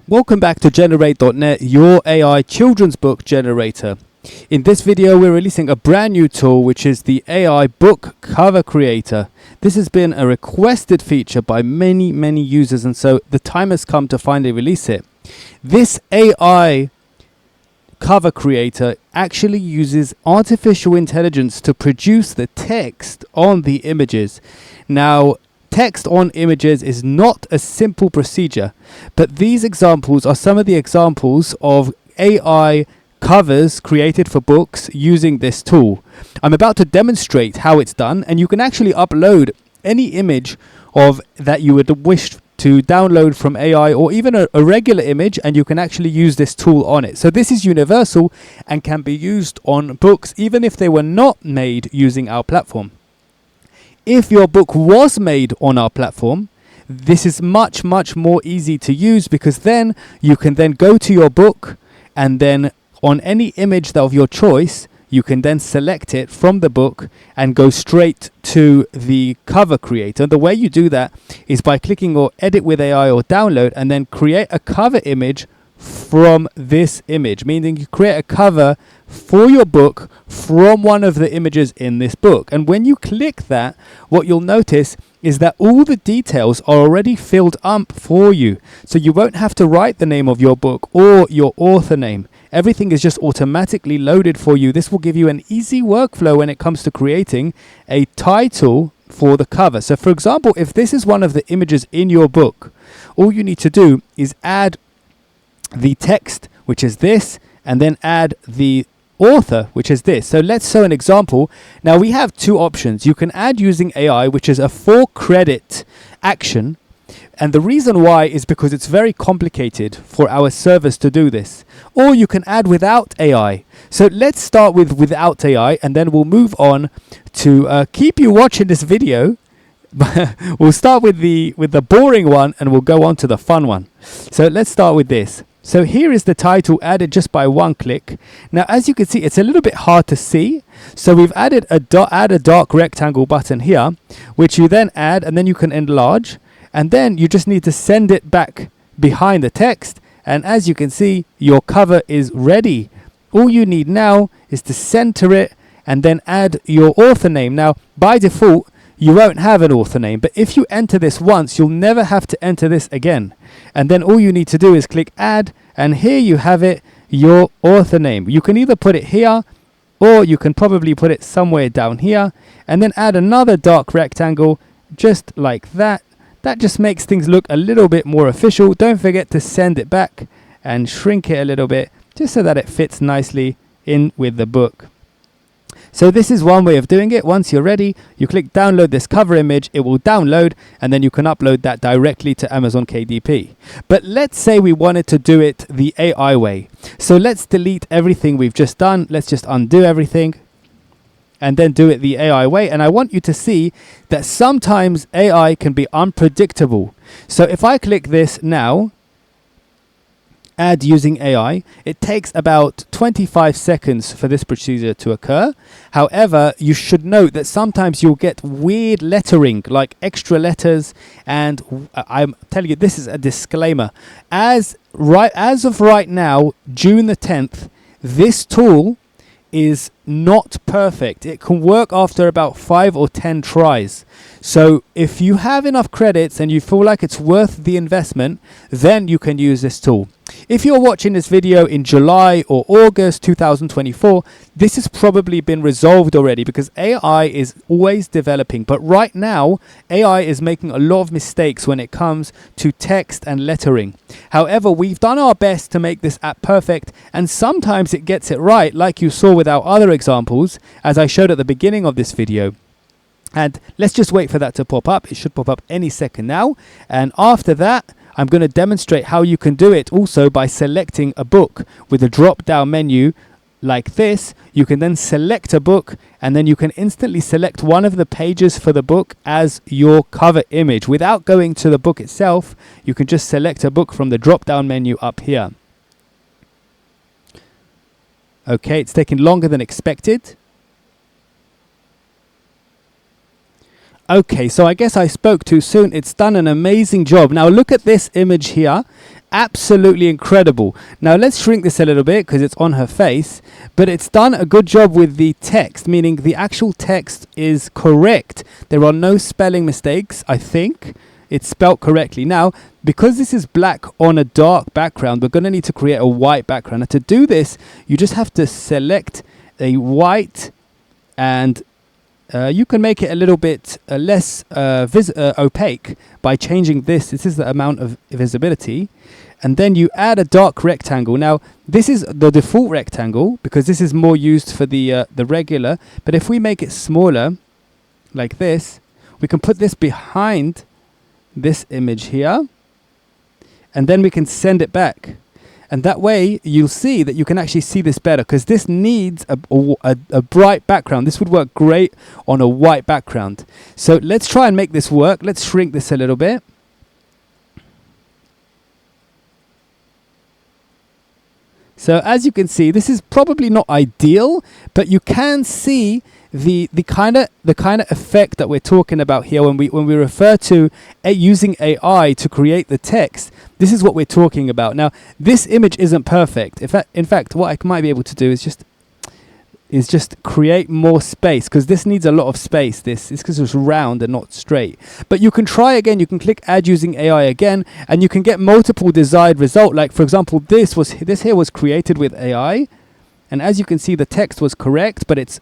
Welcome back to Generate.net, your AI children's book generator. In this video, we're releasing a brand new tool, which is the AI book cover creator. This has been a requested feature by many users, and so the time has come to finally release it. This AI cover creator actually uses artificial intelligence to produce the text on the images. Now, text on images is not a simple procedure, but these examples are some of the examples of AI covers created for books using this tool. I'm about to demonstrate how it's done, and you can actually upload any image of that you would wish to download from AI, or even a regular image, and you can actually use this tool on it. So this is universal and can be used on books even if they were not made using our platform. If your book was made on our platform, this is much more easy to use, because then you can then go to your book, and then on any image of your choice, you can then select it from the book and go straight to the cover creator. The way you do that is by clicking or edit with AI or download, and then create a cover image from this image, meaning you create a cover for your book from one of the images in this book. And when you click that, what you'll notice is that all the details are already filled up for you. So you won't have to write the name of your book or your author name. Everything is just automatically loaded for you. This will give you an easy workflow when it comes to creating a title for the cover. So for example, if this is one of the images in your book, all you need to do is add the text, which is this, and then add the author, which is this. So let's show an example. Now we have two options. You can add using AI, which is a 4-credit action. And the reason why is because it's very complicated for our servers to do this. Or you can add without AI. So let's start with without AI, and then we'll move on to keep you watching this video. We'll start with the boring one, and we'll go on to the fun one. So let's start with this. So here is the title added just by one click. Now, as you can see, it's a little bit hard to see. So we've added add a dark rectangle button here, which you then add, and then you can enlarge. And then you just need to send it back behind the text. And as you can see, your cover is ready. All you need now is to center it and then add your author name. Now, by default, you won't have an author name, but if you enter this once, you'll never have to enter this again. And then all you need to do is click add, and here you have it, your author name. You can either put it here, or you can probably put it somewhere down here, and then add another dark rectangle just like that. That just makes things look a little bit more official. Don't forget to send it back and shrink it a little bit, just so that it fits nicely in with the book. So this is one way of doing it. Once you're ready, you click download this cover image, it will download, and then you can upload that directly to Amazon KDP. But let's say we wanted to do it the AI way. So let's delete everything we've just done. Let's just undo everything and then do it the AI way. And I want you to see that sometimes AI can be unpredictable. So if I click this now, add using AI, it takes about 25 seconds for this procedure to occur. However, you should note that sometimes you'll get weird lettering, like extra letters, and I'm telling you, this is a disclaimer. As of right now, June the 10th, this tool is not perfect. It can work after about 5 or 10 tries. So if you have enough credits and you feel like it's worth the investment, then you can use this tool. If you're watching this video in July or August 2024, this has probably been resolved already, because AI is always developing. But right now, AI is making a lot of mistakes when it comes to text and lettering. However, we've done our best to make this app perfect, and sometimes it gets it right, like you saw with our other examples, as I showed at the beginning of this video. And let's just wait for that to pop up. It should pop up any second now. And after that, I'm going to demonstrate how you can do it also by selecting a book with a drop-down menu like this. You can then select a book, and then you can instantly select one of the pages for the book as your cover image. Without going to the book itself, you can just select a book from the drop-down menu up here. Okay, it's taking longer than expected. Okay, so I guess I spoke too soon. It's done an amazing job. Now look at this image here, absolutely incredible. Now let's shrink this a little bit because it's on her face, but it's done a good job with the text, meaning the actual text is correct. There are no spelling mistakes, I think. It's spelt correctly. Now, because this is black on a dark background, we're going to need to create a white background. And to do this, you just have to select a white, and you can make it a little bit less opaque by changing this. This is the amount of visibility. And then you add a dark rectangle. Now, this is the default rectangle because this is more used for the regular. But if we make it smaller, like this, we can put this behind this image here, and then we can send it back, and that way you'll see that you can actually see this better, because this needs a bright background. This would work great on a white background. So let's try and make this work. Let's shrink this a little bit. So as you can see, this is probably not ideal, but you can see the kind of effect that we're talking about here when we refer to using AI to create the text. This is what we're talking about. Now, this image isn't perfect. In fact, what I might be able to do is just create more space, because this needs a lot of space. This is because it's round and not straight. But you can try again. You can click add using AI again, and you can get multiple desired result. Like, for example, this here was created with AI. And as you can see, the text was correct, but it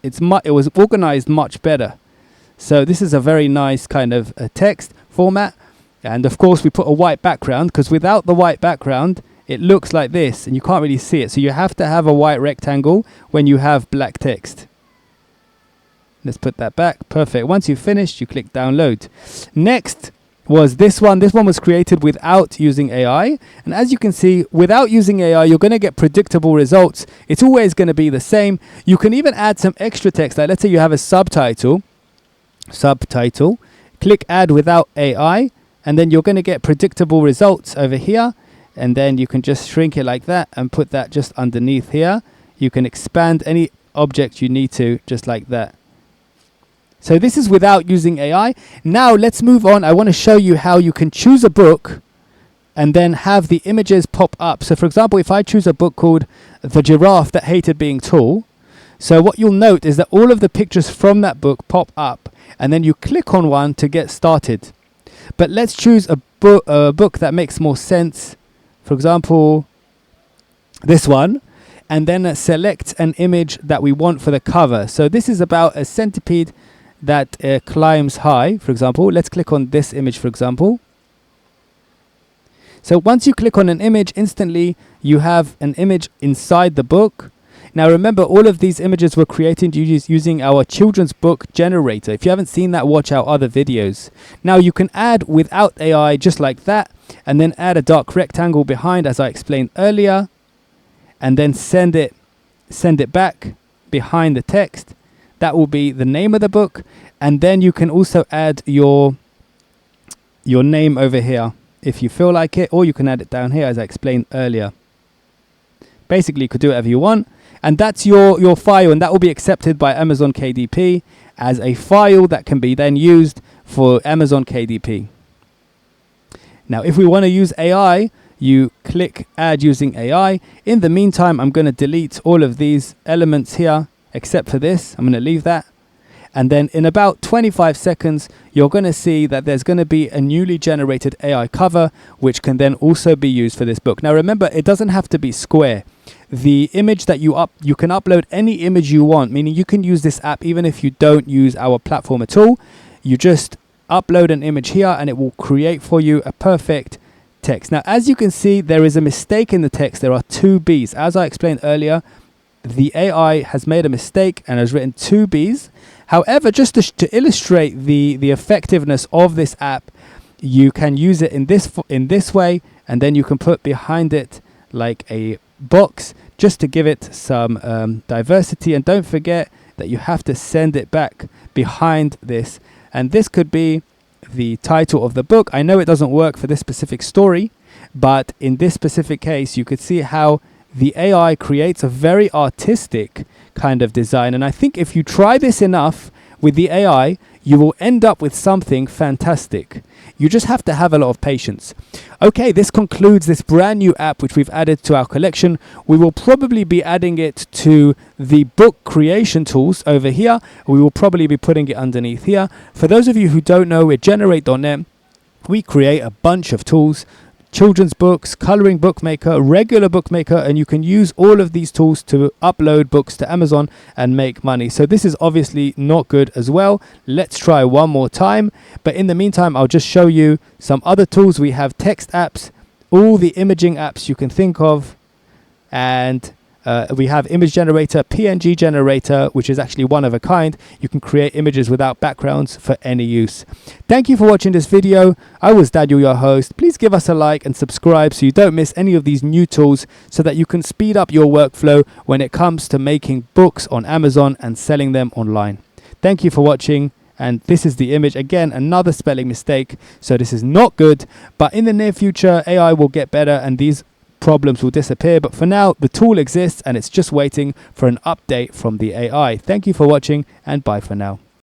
was organized much better. So this is a very nice kind of text format. And of course, we put a white background, because without the white background, it looks like this, and you can't really see it. So you have to have a white rectangle when you have black text. Let's put that back. Perfect. Once you've finished, you click download. Next was this one. This one was created without using AI. And as you can see, without using AI, you're going to get predictable results. It's always going to be the same. You can even add some extra text. Like, let's say you have a subtitle. Click add without AI, and then you're going to get predictable results over here. And then you can just shrink it like that and put that just underneath here. You can expand any object you need to, just like that. So this is without using AI. Now let's move on. I want to show you how you can choose a book and then have the images pop up. So for example, if I choose a book called The Giraffe That Hated Being Tall, so what you'll note is that all of the pictures from that book pop up, and then you click on one to get started. But let's choose a book that makes more sense. For example, this one, and then select an image that we want for the cover. So this is about a centipede that climbs high, for example. Let's click on this image, for example. So once you click on an image, instantly you have an image inside the book. Now remember, all of these images were created using our children's book generator. If you haven't seen that, watch our other videos. Now you can add without AI just like that, and then add a dark rectangle behind, as I explained earlier, and then send it back behind the text. That will be the name of the book, and then you can also add your name over here if you feel like it, or you can add it down here as I explained earlier. Basically, you could do whatever you want, and that's your file, and that will be accepted by Amazon KDP as a file that can be then used for Amazon KDP. Now, if we want to use AI, you click add using AI. In the meantime, I'm going to delete all of these elements here, except for this. I'm going to leave that. And then in about 25 seconds, you're going to see that there's going to be a newly generated AI cover, which can then also be used for this book. Now, remember, it doesn't have to be square. The image that you can upload any image you want, meaning you can use this app even if you don't use our platform at all. You just upload an image here and it will create for you a perfect text. Now, as you can see, there is a mistake in the text. There are two B's. As I explained earlier, the AI has made a mistake and has written two B's. However, just to illustrate the effectiveness of this app, you can use it in this way, and then you can put behind it like a box just to give it some diversity. And don't forget that you have to send it back behind this, and this could be the title of the book. I know it doesn't work for this specific story, but in this specific case, you could see how the AI creates a very artistic kind of design. And I think if you try this enough with the AI, you will end up with something fantastic. You just have to have a lot of patience. Okay, this concludes this brand new app which we've added to our collection. We will probably be adding it to the book creation tools over here. We will probably be putting it underneath here. For those of you who don't know, we're Generate.net. We create a bunch of tools: children's books, coloring bookmaker, regular bookmaker, and you can use all of these tools to upload books to Amazon and make money. So this is obviously not good as well. Let's try one more time. But in the meantime, I'll just show you some other tools. We have text apps, all the imaging apps you can think of, and we have image generator, PNG generator, which is actually one of a kind. You can create images without backgrounds for any use. Thank you for watching this video. I was Daniel, your host. Please give us a like and subscribe so you don't miss any of these new tools, so that you can speed up your workflow when it comes to making books on Amazon and selling them online. Thank you for watching. And this is the image. Again, another spelling mistake. So this is not good. But in the near future, AI will get better and these problems will disappear. But for now, the tool exists and it's just waiting for an update from the AI. Thank you for watching and bye for now.